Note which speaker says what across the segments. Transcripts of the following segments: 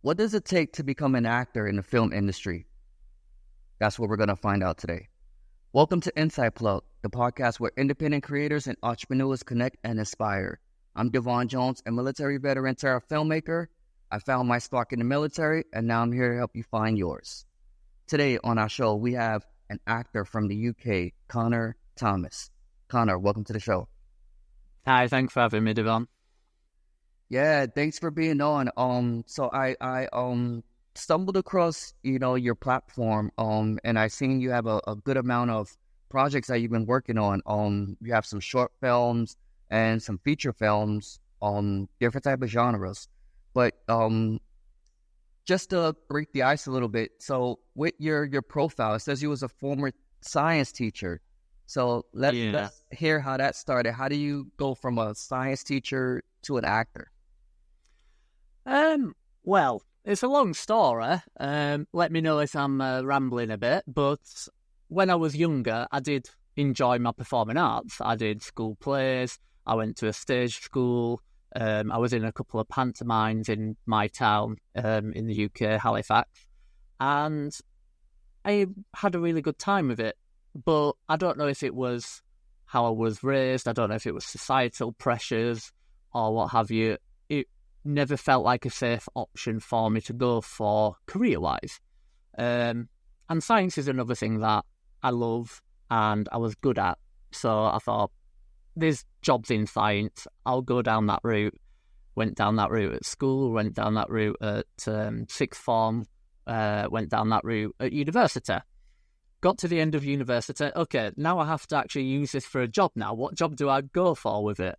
Speaker 1: What does it take to become an actor in the film industry? That's what we're going to find out today. Welcome to Inside Plug, the podcast where independent creators and entrepreneurs connect and inspire. I'm Devon Jones, a military veteran turned filmmaker. I found my spark in the military, and now I'm here to help you find yours. Today on our show, we have an actor from the UK, Connor Thomas. Connor, welcome to the show.
Speaker 2: Hi, thanks for having me, Devon.
Speaker 1: Yeah, thanks for being on. So I stumbled across, your platform, and I seen you have a good amount of projects that you've been working on. You have some short films and some feature films, different type of genres. But just to break the ice a little bit, so with your profile, it says you was a former science teacher. So let's hear how that started. How do you go from a science teacher to an actor?
Speaker 2: Well, it's a long story. Let me know if I'm rambling a bit. But when I was younger, I did enjoy my performing arts. I did school plays. I went to a stage school. I was in a couple of pantomimes in my town in the UK, Halifax. And I had a really good time with it. But I don't know if it was how I was raised. I don't know if it was societal pressures or what have you. It never felt like a safe option for me to go for career-wise. And science is another thing that I love and I was good at. So I thought, there's jobs in science. I'll go down that route. Went down that route at school, went down that route at sixth form, went down that route at university. Got to the end of university. Okay, now I have to actually use this for a job now. What job do I go for with it?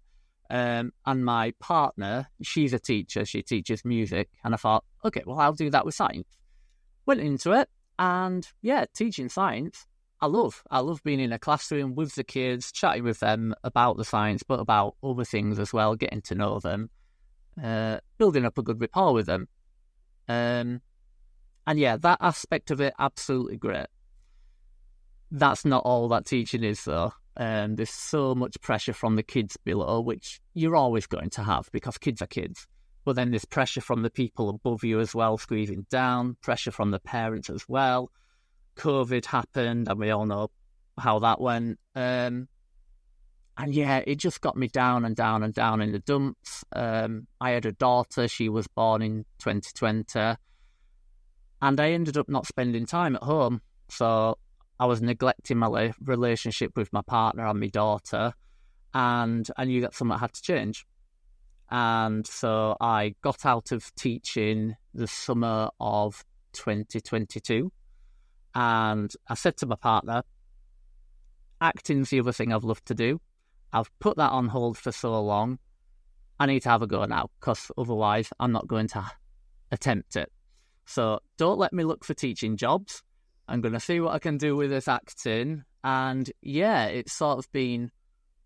Speaker 2: And my partner, she's a teacher. She teaches music. And I thought, okay, well, I'll do that with science. Went into it. And yeah, teaching science, I love being in a classroom with the kids, chatting with them about the science, but about other things as well, getting to know them, building up a good rapport with them. And yeah, that aspect of it, absolutely great. That's not all that teaching is, though. There's so much pressure from the kids below, which you're always going to have because kids are kids. But then there's pressure from the people above you as well, squeezing down, pressure from the parents as well. COVID happened, and we all know how that went. And yeah, it just got me down and down and down in the dumps. I had a daughter. She was born in 2020. And I ended up not spending time at home. So I was neglecting my relationship with my partner and my daughter, and I knew that something had to change. And so I got out of teaching the summer of 2022, and I said to my partner, acting's the other thing I've loved to do. I've put that on hold for so long. I need to have a go now, because otherwise I'm not going to attempt it. So don't let me look for teaching jobs. I'm going to see what I can do with this acting. And yeah, it's sort of been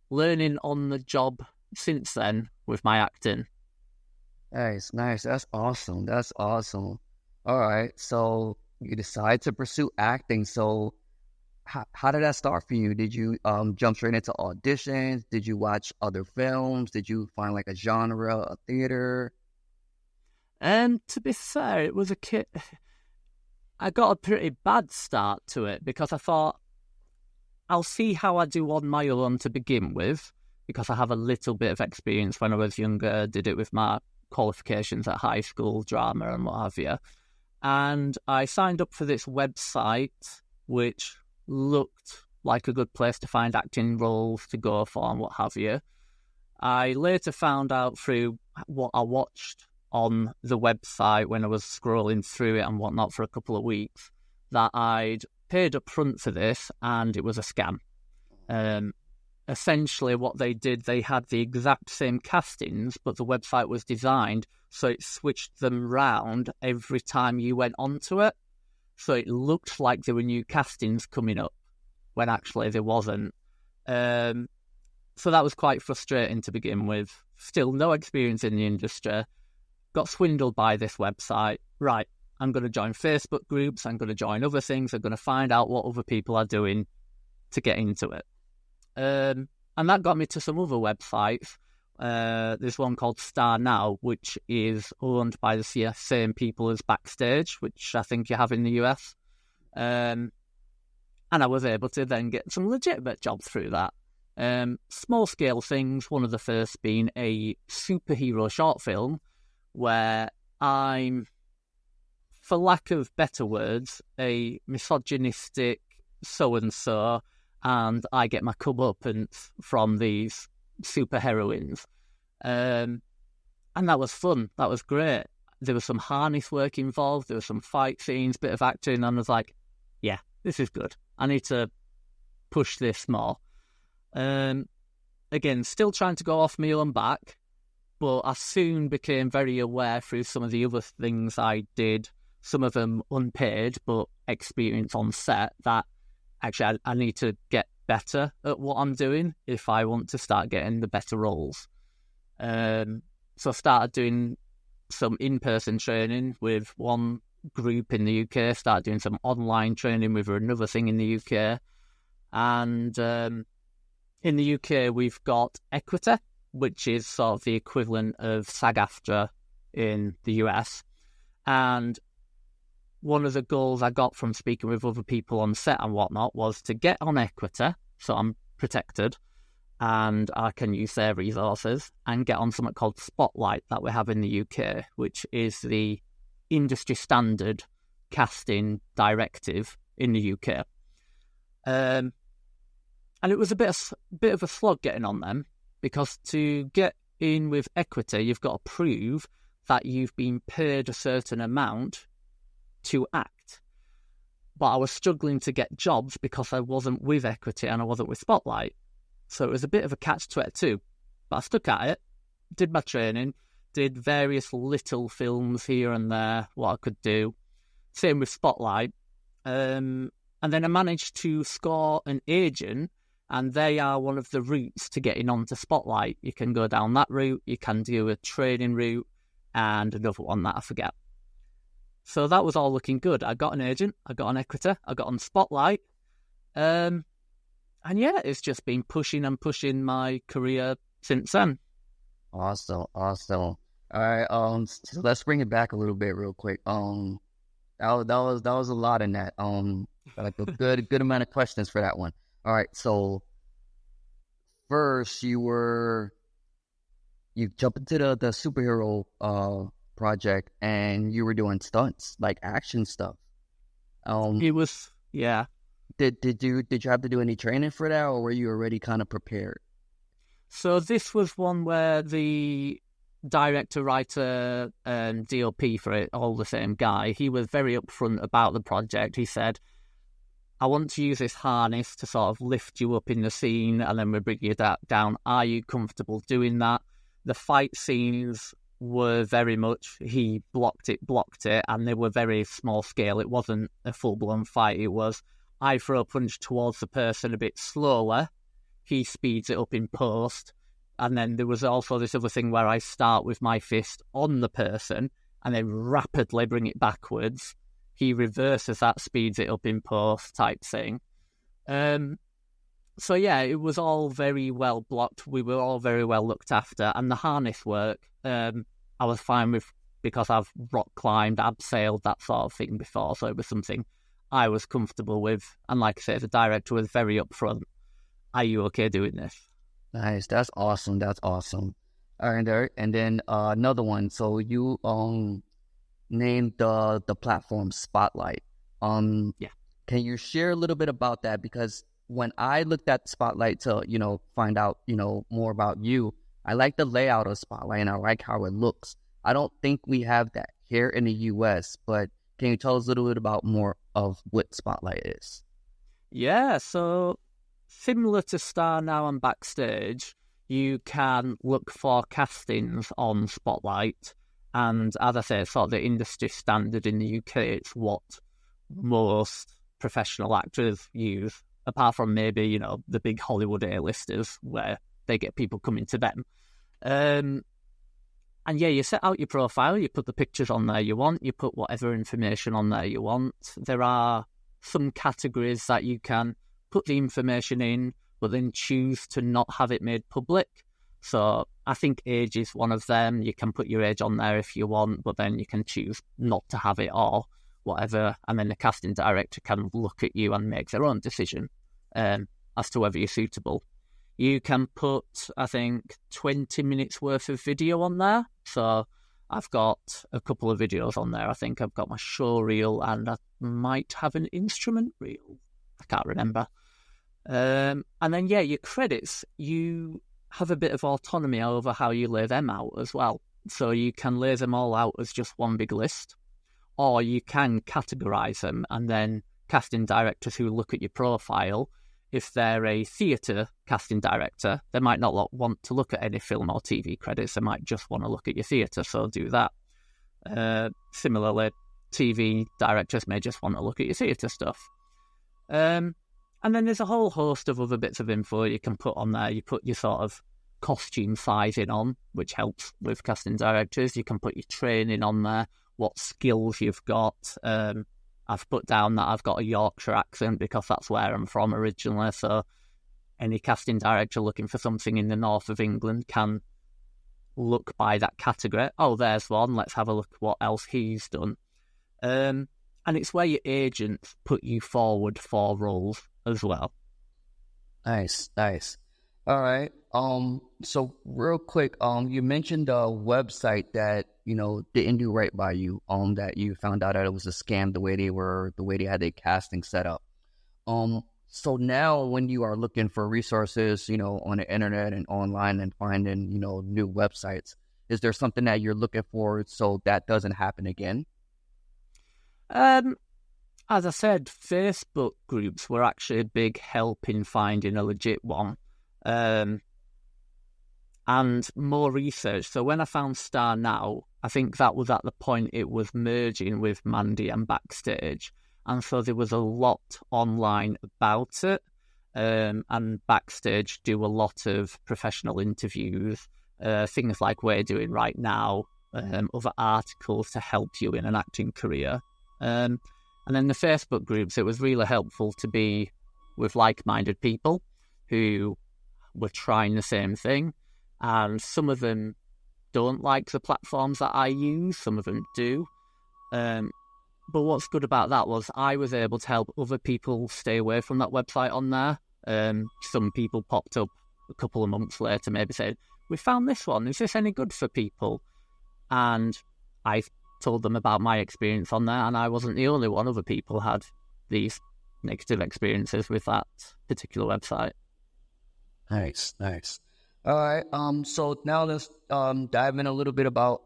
Speaker 2: learning on the job since then with my acting.
Speaker 1: Nice. That's awesome. All right. So you decide to pursue acting. So how did that start for you? Did you jump straight into auditions? Did you watch other films? Did you find like a genre, a theater?
Speaker 2: To be fair, it was I got a pretty bad start to it because I thought, I'll see how I do on my own to begin with, because I have a little bit of experience when I was younger, did it with my qualifications at high school, drama and what have you. And I signed up for this website, which looked like a good place to find acting roles to go for and what have you. I later found out through what I watched on the website when I was scrolling through it and whatnot for a couple of weeks, that I'd paid up front for this and it was a scam. Essentially what they did, they had the exact same castings, but the website was designed so it switched them round every time you went onto it. So it looked like there were new castings coming up when actually there wasn't. So that was quite frustrating to begin with. Still no experience in the industry. Got swindled by this website. Right, I'm going to join Facebook groups. I'm going to join other things. I'm going to find out what other people are doing to get into it. And that got me to some other websites There's one called Star Now, which is owned by the same people as Backstage, which I think you have in the US. And I was able to then get some legitimate jobs through that. Small scale things, one of the first being a superhero short film where I'm, for lack of better words, a misogynistic so-and-so, and I get my comeuppance from these super heroines. And that was fun. That was great. There was some harness work involved. There was some fight scenes, bit of acting, and I was like, yeah, this is good. I need to push this more. Again, still trying to go off my own back, but I soon became very aware through some of the other things I did, some of them unpaid, but experience on set, that actually I need to get better at what I'm doing if I want to start getting the better roles. So I started doing some in-person training with one group in the UK, started doing some online training with another thing in the UK. And in the UK, we've got Equity, which is sort of the equivalent of SAG-AFTRA in the US. And one of the goals I got from speaking with other people on set and whatnot was to get on Equity, so I'm protected, and I can use their resources, and get on something called Spotlight that we have in the UK, which is the industry standard casting directive in the UK. And it was a bit of a slog getting on them, because to get in with Equity, you've got to prove that you've been paid a certain amount to act. But I was struggling to get jobs because I wasn't with Equity and I wasn't with Spotlight. So it was a bit of a catch-22. But I stuck at it, did my training, did various little films here and there, what I could do. Same with Spotlight. And then I managed to score an agent, and they are one of the routes to getting onto Spotlight. You can go down that route, you can do a training route, and another one that I forget. So that was all looking good. I got an agent, I got on Equity, I got on Spotlight. And yeah, it's just been pushing and pushing my career since then.
Speaker 1: Awesome. All right, so let's bring it back a little bit real quick. That was a lot in that. Like a good amount of questions for that one. All right, so first you jumped into the superhero project, and you were doing stunts, like action stuff.
Speaker 2: It was, yeah.
Speaker 1: Did you have to do any training for that, or were you already kind of prepared?
Speaker 2: So this was one where the director, writer, and DOP for it, all the same guy, he was very upfront about the project. He said, I want to use this harness to sort of lift you up in the scene, and then we bring you down. Are you comfortable doing that? The fight scenes were very much, he blocked it, and they were very small scale. It wasn't a full-blown fight. It was, I throw a punch towards the person a bit slower, he speeds it up in post, and then there was also this other thing where I start with my fist on the person and then rapidly bring it backwards. He reverses that, speeds it up in post type thing. So yeah, it was all very well blocked. We were all very well looked after, and the harness work, I was fine with, because I've rock climbed, abseiled, that sort of thing before, so it was something I was comfortable with. And like I said, the director was very upfront. Are you okay doing this?
Speaker 1: Nice, that's awesome. All right, and then another one. So you named the platform Spotlight.
Speaker 2: Yeah.
Speaker 1: Can you share a little bit about that? Because when I looked at Spotlight to find out more about you, I like the layout of Spotlight and I like how it looks. I don't think we have that here in the US, but can you tell us a little bit about more of what Spotlight is?
Speaker 2: Yeah, so similar to Star Now and Backstage, you can look for castings on Spotlight. And as I say, it's sort of the industry standard in the UK. It's what most professional actors use, apart from maybe, the big Hollywood A-listers where they get people coming to them. And yeah, you set out your profile, you put the pictures on there you want, you put whatever information on there you want. There are some categories that you can put the information in, but then choose to not have it made public. So I think age is one of them. You can put your age on there if you want, but then you can choose not to have it or whatever. And then the casting director can look at you and make their own decision as to whether you're suitable. You can put, I think, 20 minutes worth of video on there. So I've got a couple of videos on there. I think I've got my show reel and I might have an instrument reel. I can't remember. And then, your credits, you have a bit of autonomy over how you lay them out as well. So you can lay them all out as just one big list, or you can categorise them, and then casting directors who look at your profile, if they're a theatre casting director, they might not want to look at any film or TV credits. They might just want to look at your theatre, so do that. Similarly, TV directors may just want to look at your theatre stuff. And then there's a whole host of other bits of info you can put on there. You put your sort of costume sizing on, which helps with casting directors. You can put your training on there, what skills you've got. I've put down that I've got a Yorkshire accent because that's where I'm from originally. So any casting director looking for something in the north of England can look by that category. Oh, there's one. Let's have a look at what else he's done. And it's where your agents put you forward for roles as well.
Speaker 1: Nice. All right. So real quick, you mentioned a website that, didn't do right by you, that you found out that it was a scam, the way they had their casting set up. So now when you are looking for resources, on the internet and online and finding, new websites, is there something that you're looking for so that doesn't happen again?
Speaker 2: As I said, Facebook groups were actually a big help in finding a legit one. And more research. So when I found Star Now, I think that was at the point it was merging with Mandy and Backstage. And so there was a lot online about it. And Backstage do a lot of professional interviews, things like we're doing right now, other articles to help you in an acting career. And then the Facebook groups, it was really helpful to be with like-minded people who were trying the same thing. And some of them don't like the platforms that I use, some of them do. But what's good about that was I was able to help other people stay away from that website on there. Some people popped up a couple of months later, maybe saying, "We found this one, is this any good for people?" And I told them about my experience on there, and I wasn't the only one. Other people had these negative experiences with that particular website.
Speaker 1: Nice. All right. So now let's dive in a little bit about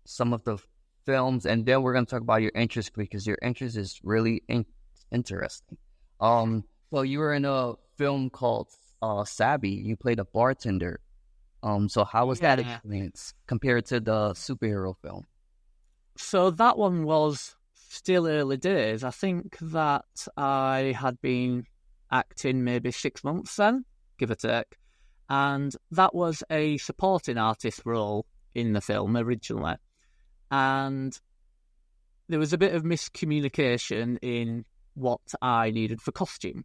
Speaker 1: some of the films, and then we're gonna talk about your interest because your interest is really interesting. So you were in a film called Savvy. You played a bartender. So how was that experience compared to the superhero film?
Speaker 2: So that one was still early days. I think that I had been acting maybe 6 months then, give or take. And that was a supporting artist role in the film originally. And there was a bit of miscommunication in what I needed for costume.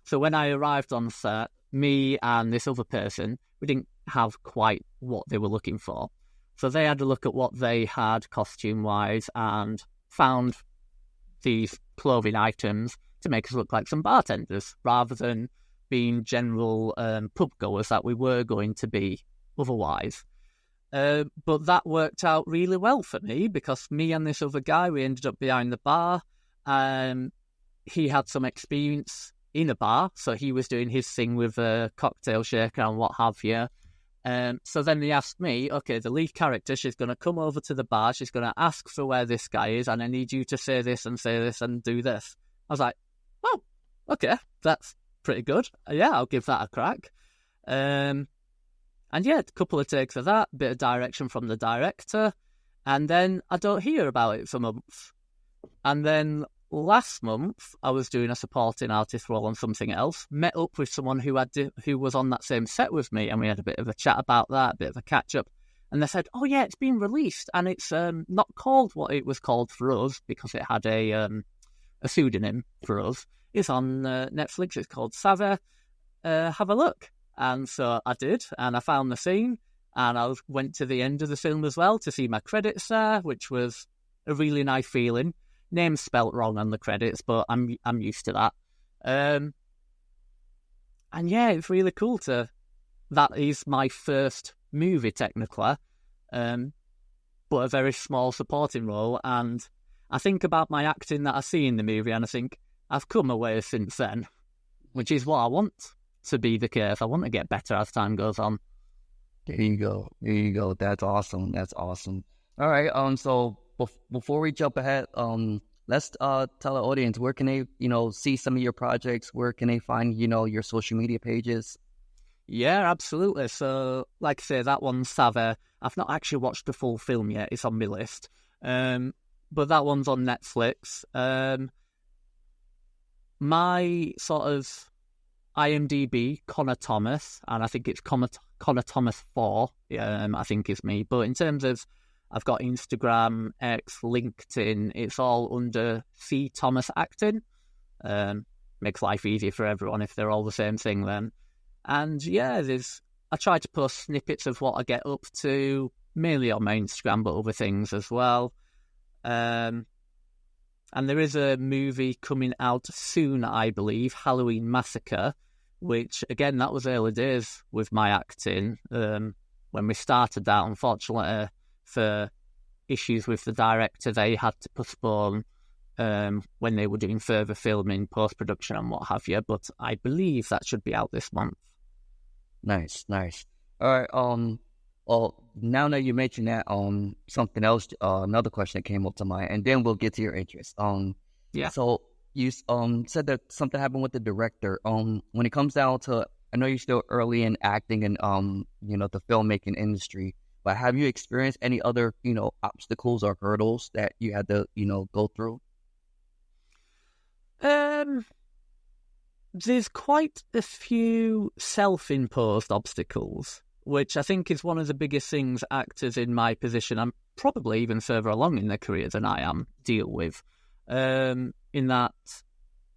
Speaker 2: So when I arrived on set, me and this other person, we didn't have quite what they were looking for. So they had to look at what they had costume-wise and found these clothing items to make us look like some bartenders rather than being general pub goers that we were going to be otherwise. But that worked out really well for me because me and this other guy, we ended up behind the bar. He had some experience in a bar, so he was doing his thing with a cocktail shaker and what have you. So then they asked me, okay, the lead character, she's going to come over to the bar, she's going to ask for where this guy is, and I need you to say this and do this. I was like, oh, okay, that's pretty good. Yeah, I'll give that a crack. And yeah, a couple of takes of that, bit of direction from the director, and then I don't hear about it for months. And then last month, I was doing a supporting artist role on something else, met up with someone who was on that same set with me, and we had a bit of a chat about that, a bit of a catch-up, and they said, oh yeah, it's been released, and it's not called what it was called for us, because it had a pseudonym for us. It's on Netflix, it's called Savvy. Have a look. And so I did, and I found the scene, and I went to the end of the film as well to see my credits there, which was a really nice feeling. Name's spelt wrong on the credits, but I'm used to that. And yeah, it's really cool that is my first movie technically, but a very small supporting role. And I think about my acting that I see in the movie, and I think I've come away since then, which is what I want to be the case. I want to get better as time goes on.
Speaker 1: There you go. There you go. That's awesome. That's awesome. All right. So before we jump ahead, let's tell the audience, where can they, see some of your projects? Where can they find, your social media pages?
Speaker 2: Yeah, absolutely. So, like I say, that one's Savvy. I've not actually watched the full film yet. It's on my list. But that one's on Netflix. My sort of IMDb, Connor Thomas, and I think it's Connor Thomas 4, I think is me. But in terms of, I've got Instagram, X, LinkedIn, it's all under C. Thomas Acting. Makes life easier for everyone if they're all the same thing then. And yeah, I try to post snippets of what I get up to, mainly on my Instagram, but other things as well. And there is a movie coming out soon, I believe, Halloween Massacre, which, again, that was early days with my acting. When we started that, unfortunately, for issues with the director, they had to postpone when they were doing further filming, post-production and what have you. But I believe that should be out this month.
Speaker 1: Nice. All right. Well, now that you mentioned that, something else, another question that came up to mind, and then we'll get to your interest.
Speaker 2: Yeah.
Speaker 1: So you said that something happened with the director. When it comes down to, I know you're still early in acting and the filmmaking industry, but have you experienced any other obstacles or hurdles that you had to go through?
Speaker 2: There's quite a few self-imposed obstacles, which I think is one of the biggest things actors in my position, and probably even further along in their career than I am, deal with. In that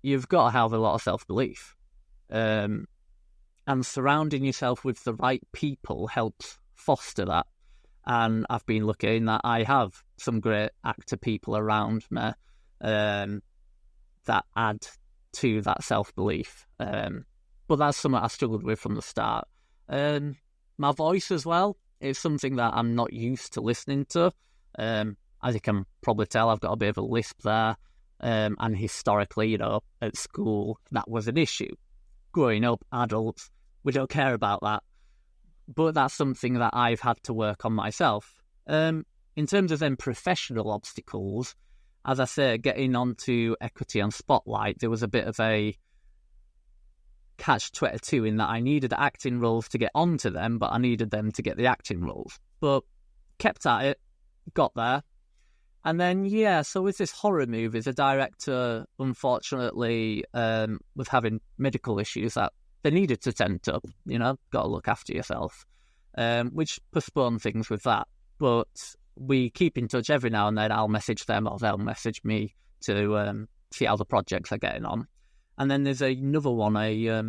Speaker 2: you've got to have a lot of self-belief. And surrounding yourself with the right people helps foster that. And I've been lucky in that I have some great actor people around me that add to that self-belief. But that's something I struggled with from the start. My voice as well is something that I'm not used to listening to. As you can probably tell, I've got a bit of a lisp there. And historically, at school, that was an issue. Growing up, adults, we don't care about that. But that's something that I've had to work on myself. In terms of them professional obstacles, as I say, getting onto Equity and Spotlight, there was a bit of a catch-22 in that I needed acting roles to get onto them, but I needed them to get the acting roles. But kept at it, got there. And then, so with this horror movie, the director, unfortunately, was having medical issues that they needed to tend to, got to look after yourself, which postponed things with that. But we keep in touch every now and then. I'll message them or they'll message me to see how the projects are getting on. And then there's another one, a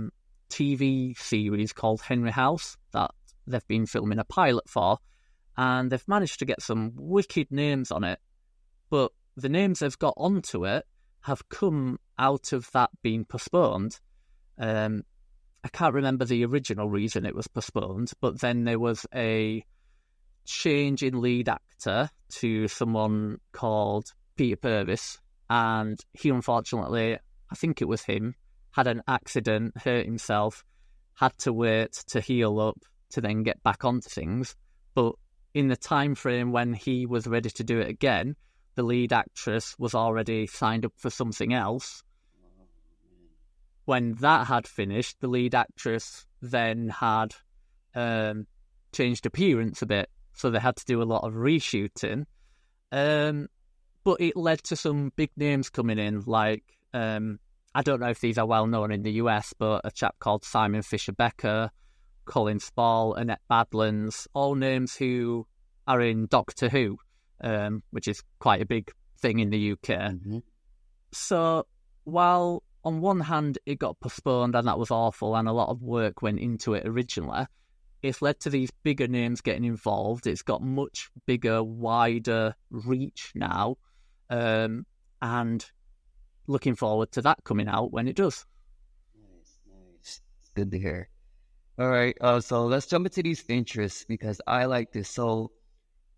Speaker 2: TV series called Henry House that they've been filming a pilot for, and they've managed to get some wicked names on it. But the names they've got onto it have come out of that being postponed. I can't remember the original reason it was postponed, but then there was a change in lead actor to someone called Peter Purvis, and he unfortunately, I think it was him, had an accident, hurt himself, had to wait to heal up to then get back onto things. But in the time frame when he was ready to do it again, the lead actress was already signed up for something else. When that had finished, the lead actress then had changed appearance a bit, so they had to do a lot of reshooting. But it led to some big names coming in, like, I don't know if these are well known in the US, but a chap called Simon Fisher-Becker, Colin Spall, Annette Badlands, all names who are in Doctor Who, which is quite a big thing in the UK.
Speaker 1: Mm-hmm.
Speaker 2: So while on one hand, it got postponed and that was awful, and a lot of work went into it originally. It's led to these bigger names getting involved. It's got much bigger, wider reach now, and looking forward to that coming out when it does.
Speaker 1: Nice. Good to hear. All right, so let's jump into these interests because I like this. So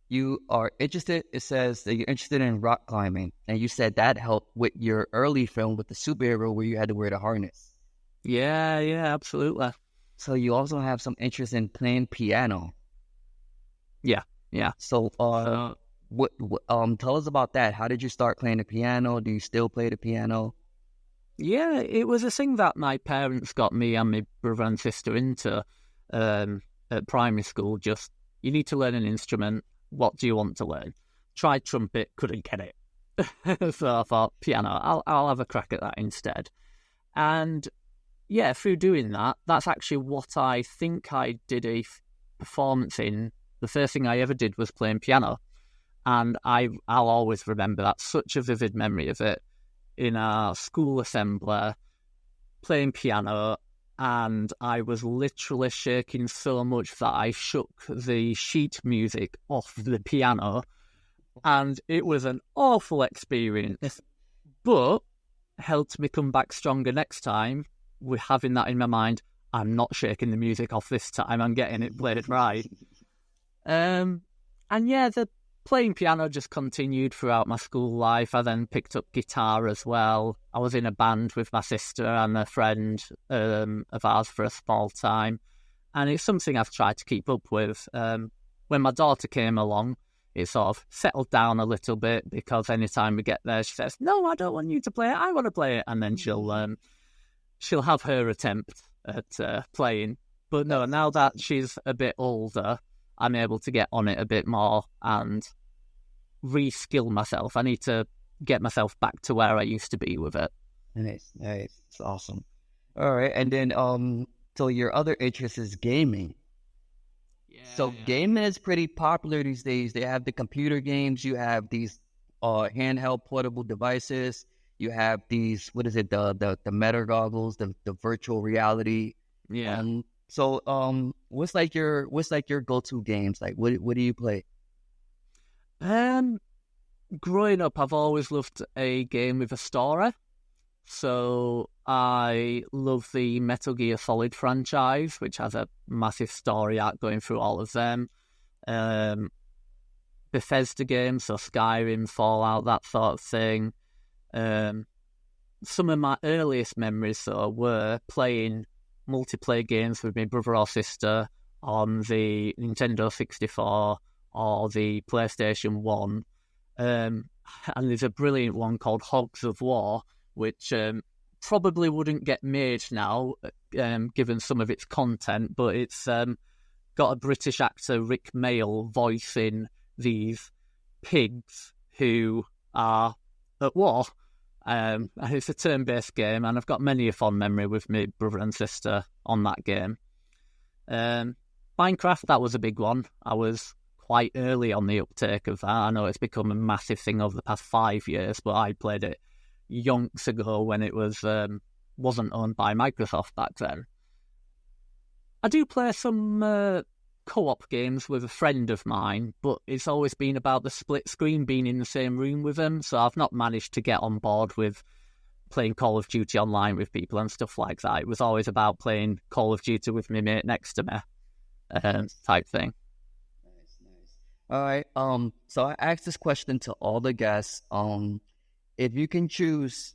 Speaker 1: you are interested, it says that you're interested in rock climbing, and you said that helped with your early film with the superhero where you had to wear the harness.
Speaker 2: Yeah, absolutely.
Speaker 1: So you also have some interest in playing piano.
Speaker 2: Yeah.
Speaker 1: So what tell us about that. How did you start playing the piano? Do you still play the piano?
Speaker 2: Yeah, it was a thing that my parents got me and my brother and sister into at primary school. Just, you need to learn an instrument. What do you want to learn? Tried trumpet, couldn't get it. So I thought, piano, I'll have a crack at that instead. And yeah, through doing that, that's actually what I think I did a performance in. The first thing I ever did was playing piano. And I'll always remember that, such a vivid memory of it. In our school assembly, playing piano, and I was literally shaking so much that I shook the sheet music off the piano, and it was an awful experience, but helped me come back stronger next time with having that in my mind. I'm not shaking the music off this time, I'm getting it played right. And yeah, the playing piano just continued throughout my school life. I then picked up guitar as well. I was in a band with my sister and a friend of ours for a small time. And it's something I've tried to keep up with. When my daughter came along, it sort of settled down a little bit because anytime we get there, she says, "No, I don't want you to play it. I want to play it." And then she'll have her attempt at playing. But no, now that she's a bit older, I'm able to get on it a bit more and re-skill myself. I need to get myself back to where I used to be with it.
Speaker 1: Nice. It's awesome. All right, and then so your other interest is gaming. So gaming is pretty popular these days. They have the computer games. You have these handheld portable devices. You have these, what is it, the meta goggles, the virtual reality.
Speaker 2: Yeah.
Speaker 1: So what's like your go-to games? Like what do you play?
Speaker 2: Growing up, I've always loved a game with a story. So I love the Metal Gear Solid franchise, which has a massive story arc going through all of them. Bethesda games, so Skyrim, Fallout, that sort of thing. Some of my earliest memories were playing multiplayer games with my brother or sister on the Nintendo 64 or the PlayStation 1. And there's a brilliant one called Hogs of War, which probably wouldn't get made now, given some of its content, but it's got a British actor, Rick Mayall, voicing these pigs who are at war. And it's a turn-based game, and I've got many a fond memory with my brother and sister on that game. Minecraft, that was a big one. I was quite early on the uptake of that. I know it's become a massive thing over the past 5 years, but I played it yonks ago when it wasn't owned by Microsoft back then. I do play some co-op games with a friend of mine, but it's always been about the split screen, being in the same room with them, so I've not managed to get on board with playing Call of Duty online with people and stuff like that. It was always about playing Call of Duty with my mate next to me, type thing.
Speaker 1: Nice. All right. So I asked this question to all the guests. If you can choose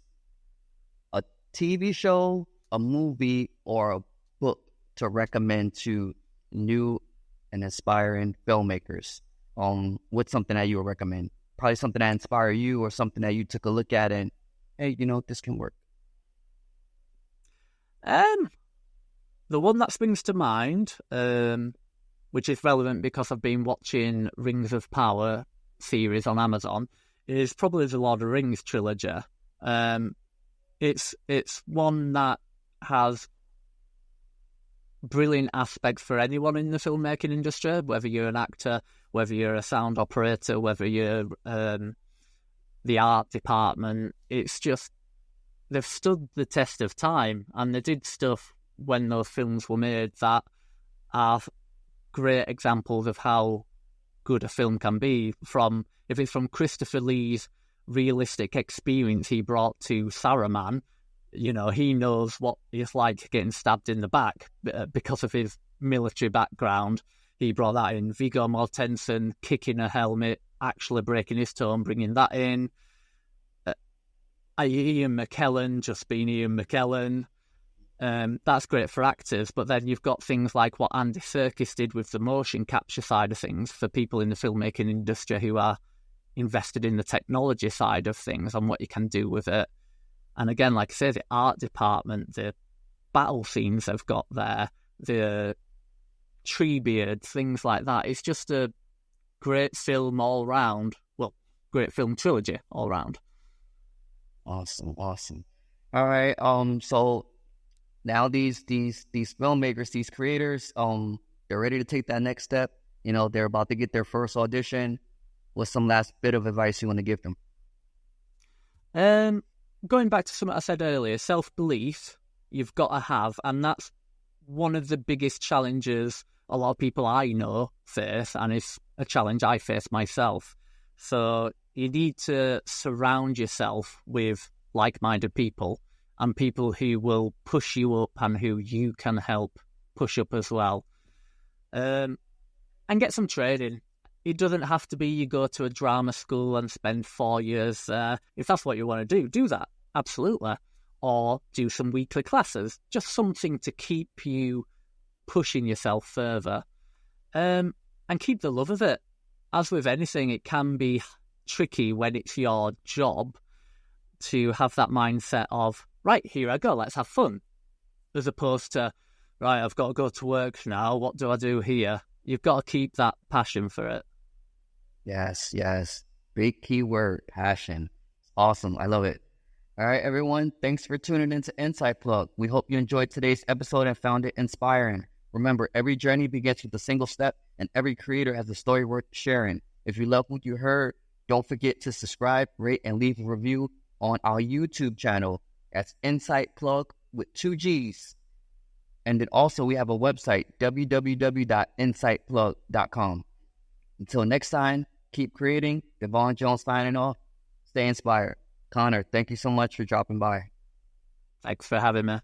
Speaker 1: a TV show, a movie, or a book to recommend to new and aspiring filmmakers, what's something that you would recommend? Probably something that inspired you or something that you took a look at and, hey, this can work.
Speaker 2: The one that springs to mind, which is relevant because I've been watching Rings of Power series on Amazon, is probably the Lord of the Rings trilogy. It's one that has brilliant aspects for anyone in the filmmaking industry, whether you're an actor, whether you're a sound operator, whether you're the art department. It's just they've stood the test of time, and they did stuff when those films were made that are great examples of how good a film can be. If it's from Christopher Lee's realistic experience he brought to Saruman, he knows what it's like getting stabbed in the back because of his military background. He brought that in. Viggo Mortensen kicking a helmet, actually breaking his toe, and bringing that in. Ian McKellen just being Ian McKellen. That's great for actors, but then you've got things like what Andy Serkis did with the motion capture side of things for people in the filmmaking industry who are invested in the technology side of things and what you can do with it. And again, like I say, the art department, the battle scenes they've got there, the Treebeard, things like that. It's just a great film all round. Well, great film trilogy all round.
Speaker 1: Awesome. All right. So now these filmmakers, these creators, they're ready to take that next step. They're about to get their first audition. What's some last bit of advice you want to give them?
Speaker 2: Going back to something I said earlier, self-belief you've got to have, and that's one of the biggest challenges a lot of people I know face, and it's a challenge I face myself. So you need to surround yourself with like-minded people and people who will push you up and who you can help push up as well. And get some training. It doesn't have to be you go to a drama school and spend 4 years there. If that's what you want to do that, absolutely. Or do some weekly classes. Just something to keep you pushing yourself further. And keep the love of it. As with anything, it can be tricky when it's your job to have that mindset of, right, here I go, let's have fun. As opposed to, right, I've got to go to work now, what do I do here? You've got to keep that passion for it.
Speaker 1: Yes. Big key word, passion. Awesome. I love it. All right, everyone. Thanks for tuning into Insight Plug. We hope you enjoyed today's episode and found it inspiring. Remember, every journey begins with a single step, and every creator has a story worth sharing. If you love what you heard, don't forget to subscribe, rate, and leave a review on our YouTube channel. That's Insight Plug with 2 G's. And then also we have a website, www.insightplug.com. Until next time, keep creating. Devon Jones signing off. Stay inspired. Connor, thank you so much for dropping by.
Speaker 2: Thanks for having me.